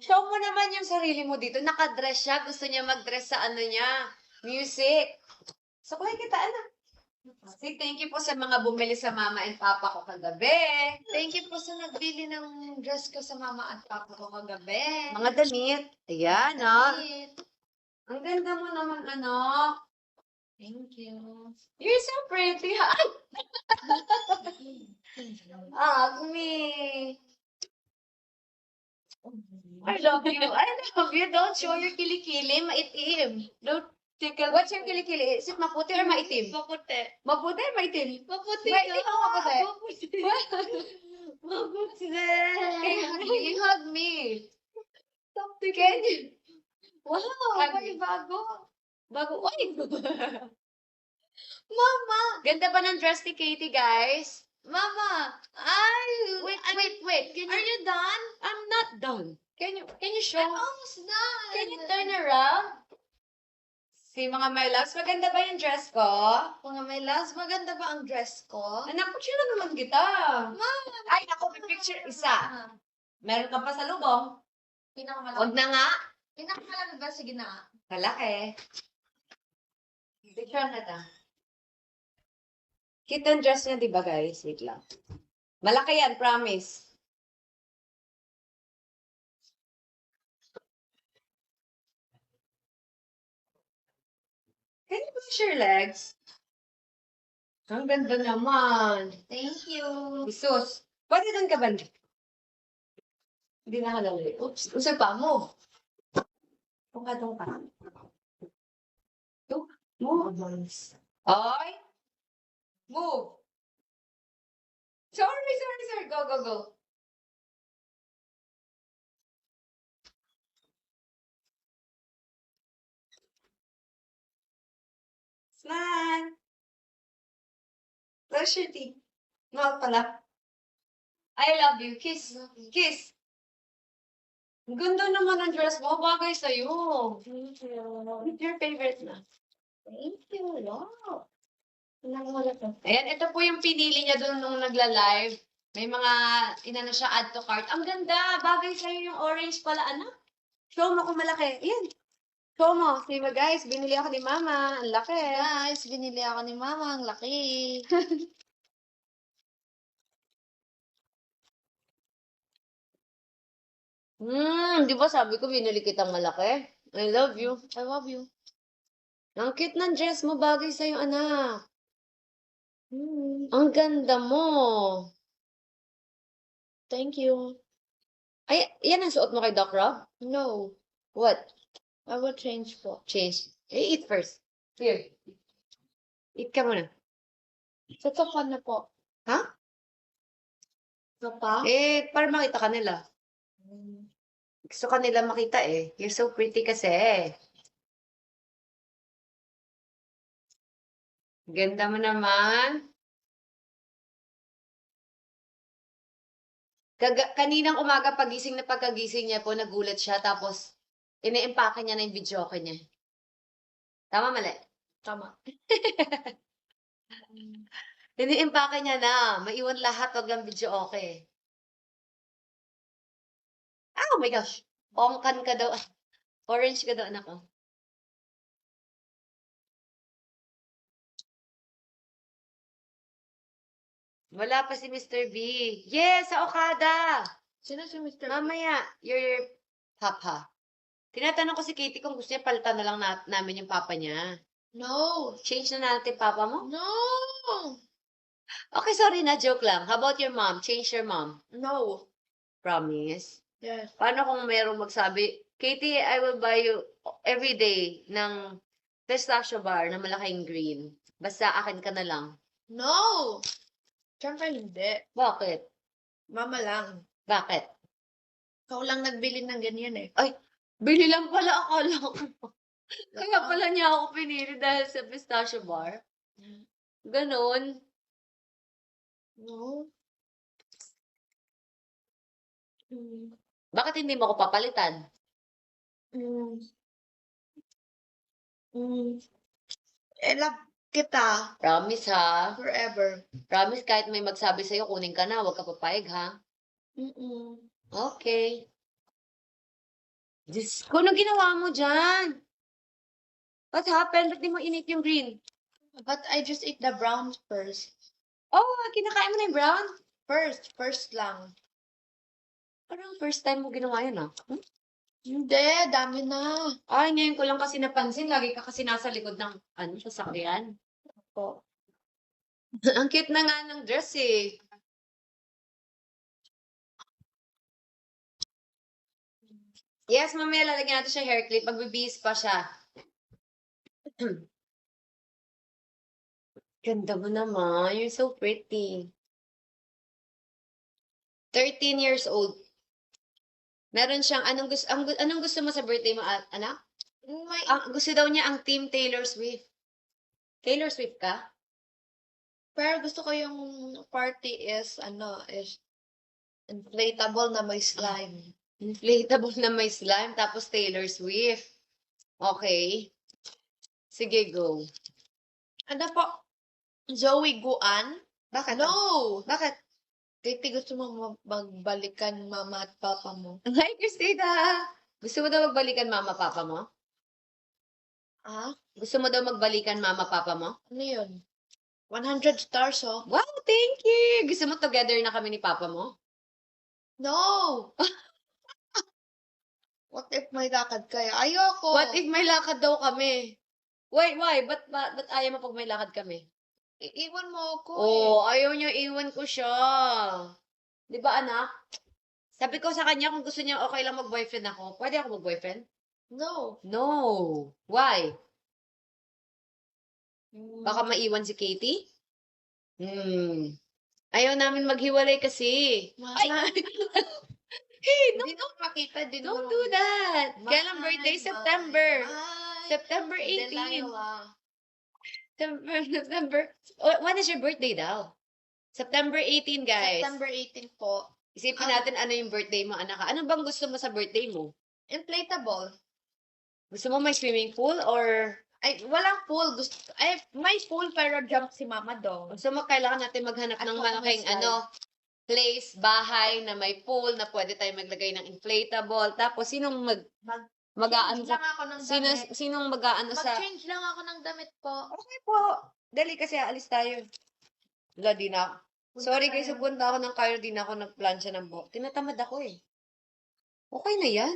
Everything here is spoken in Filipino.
Show mo naman yung sarili mo dito. Nakadress siya. Gusto niya mag-dress sa ano niya. Music. Suklay kita, anak. Say thank you po sa mga bumili sa mama and papa ko kagabi. Thank you po sa nagbili ng dress ko sa mama at papa ko kagabi. Mga damit. Ayan, ah. Damit. Ang ganda mo naman, anak. Thank you. You're so pretty, ha? Agmi. I love you. I love you. Don't show your kilikili. Maitim. Don't tickle. What's your kilikili? Is it maputi or maitim? Maputi. Maputi or maitim? Maputi Maitim ka. o maputi? Maputi. Maputi. You hug me. Stop Can you? Wow, Hug may me. bago. Bago. Uy! Mama! Ganda pa ng dress ni Katie, guys. Mama! Ay! Wait. Can Are you? you done? I'm not done. Can you show? I'm almost done. Can you turn around? Si mga my loves, maganda ba yung dress ko? Mga may loves, maganda ba ang dress ko? Anak, picture na naman kita. Mama! Ay, naku, picture isa. Meron ka pa sa lubong. Pinakamalaki. Huwag na nga. Pinakamalaki ba? Sige na. Kalaki. Picture na ta. Cute ang dress niya, di ba guys? Wait lang. Malaki yan, promise. Can you push your legs? Ang ganda naman. Thank you. Jesus. Pwede doon ka banda? Hindi na kalali. Oops. Usay pa mo. Doon ka. Doon. Move. Oy. Move. Sorry. Go. Smile. Brush your teeth. Mouth pala. I love you. Kiss. Kiss. Ang ganda naman ang dress mo. Bagay sa'yo. Thank you. What's your favorite na? Thank you. Wow. Pinakamalaki to. Ayan, ito po yung pinili niya doon nung nagla-live. May mga, inano siya, add to cart. Ang ganda! Bagay sa'yo yung orange pala, anak. Show mo kung malaki. Ayan. Show mo. Say mo, guys, binili ako ni Mama. Ang laki. Guys, binili ako ni Mama. Ang laki. Di ba sabi ko binili kitang malaki? I love you. I love you. Ang cute ng dress mo. Bagay sa'yo, anak. Ang ganda mo. Thank you. Ay, yan ang suot mo kay Doc Rob? No. What? I will change po. Change. Eat first. Here. Eat ka muna. Sa sofa na po. Ha? Sofa? Para makita ka nila. Gusto ka nila makita eh. You're so pretty kasi. Ganda mo naman. Kaninang umaga pagising na pagkagising niya po, nagulat siya. Tapos, ine-empake niya na yung videoke niya. Tama, mali? Tama. Ine-empake niya na. Maiwan lahat, wag lang videoke. Oh my gosh. Ongkan ka daw. Orange ka daw, anak ko. Wala pa si Mr. B. Yes, sa Okada. Sino si Mr. Mamaya, your papa. Tinatanong ko si Katie kung gusto niya palitan na lang namin yung papa niya. No. Change na natin papa mo? No. Okay, sorry na, joke lang. How about your mom? Change your mom. No. Promise? Yes. Paano kung merong magsabi, Katie, I will buy you every day ng pistachio bar na malaking green. Basta akin ka na lang. No. Siyempre hindi. Bakit? Mama lang. Bakit? Ikaw lang nagbili ng ganyan eh. Bili lang pala akala ko. Kaya pala niya ako pinili dahil sa pistachio bar. Ganon. No. Bakit hindi mo ako papalitan? Love kita. Promise ha? Forever. Promise kahit may magsabi sa'yo, kunin ka na, huwag ka papayag ha? Mm-mm. Okay. Diyos ko, ano ginawa mo dyan? What happened? Ba't di mo init yung green? But I just ate the brown first. Oh, kinakain mo na yung brown? First lang. Parang first time mo ginawa yun, ah. Hmm? Hindi, dami na. Ay, ngayon ko lang kasi napansin. Lagi ka kasi nasa likod ng, sasakyan. Po. Ang cute na nga ng dress, eh. Yes, mamaya lalagyan natin siya hair clip. Magbibihis pa siya. Ganda mo naman. You're so pretty. 13 years old. Meron siyang, anong gusto mo sa birthday mo, anak? May, Gusto daw niya ang Team Taylor Swift. Taylor Swift ka? pero gusto ko yung party is inflatable na may slime. Inflatable na may slime, tapos Taylor Swift. Okay. Sige, go. Ano po? Zoe Guan? Bakit? No! Bakit? Katie, gusto mo magbalikan mama at papa mo. Hi, Christina! Gusto mo daw magbalikan mama, papa mo? Ah? Gusto mo daw magbalikan mama, papa mo? Ano yun? 100 stars, oh. Wow, thank you! Gusto mo together na kami ni papa mo? No! What if may lakad kaya? Ayoko! What if may lakad daw kami? Why? Ba't ayaw mo pag may lakad kami? Iiwan mo ako Oh, ayaw niya, iwan ko siya. Di ba, anak? Sabi ko sa kanya, kung gusto niya, okay lang mag-boyfriend ako. Pwede ako mag-boyfriend? No. No. Why? Baka Mm, maiwan si Katie? Ayaw namin maghiwalay kasi. Ay! mahal. Hey, Hindi na makita din don't do that. Kailan birthday? September. September 18. September. When is your birthday daw? September 18, guys. September 18 po. Isipin natin ano yung birthday mo, anak. Ano bang gusto mo sa birthday mo? Inflatable. Gusto mo may swimming pool or Ay, walang pool. May pool pero jump si mama doon. gusto mo kailangan natin maghanap At ng saka may malaking slide. place, bahay na may pool na pwede tayo maglagay ng inflatable. Tapos sinong mag-aano Change sa lang ako ng sino damit. sinong mag-aano sa Mag-change lang ako ng damit po. Okay po. Dali kasi alis tayo. Wala din ako. Sorry guys, pupunta ako ng Cairo, din ako nagplansya ng buhok. Tinatamad ako eh. Okay na yan.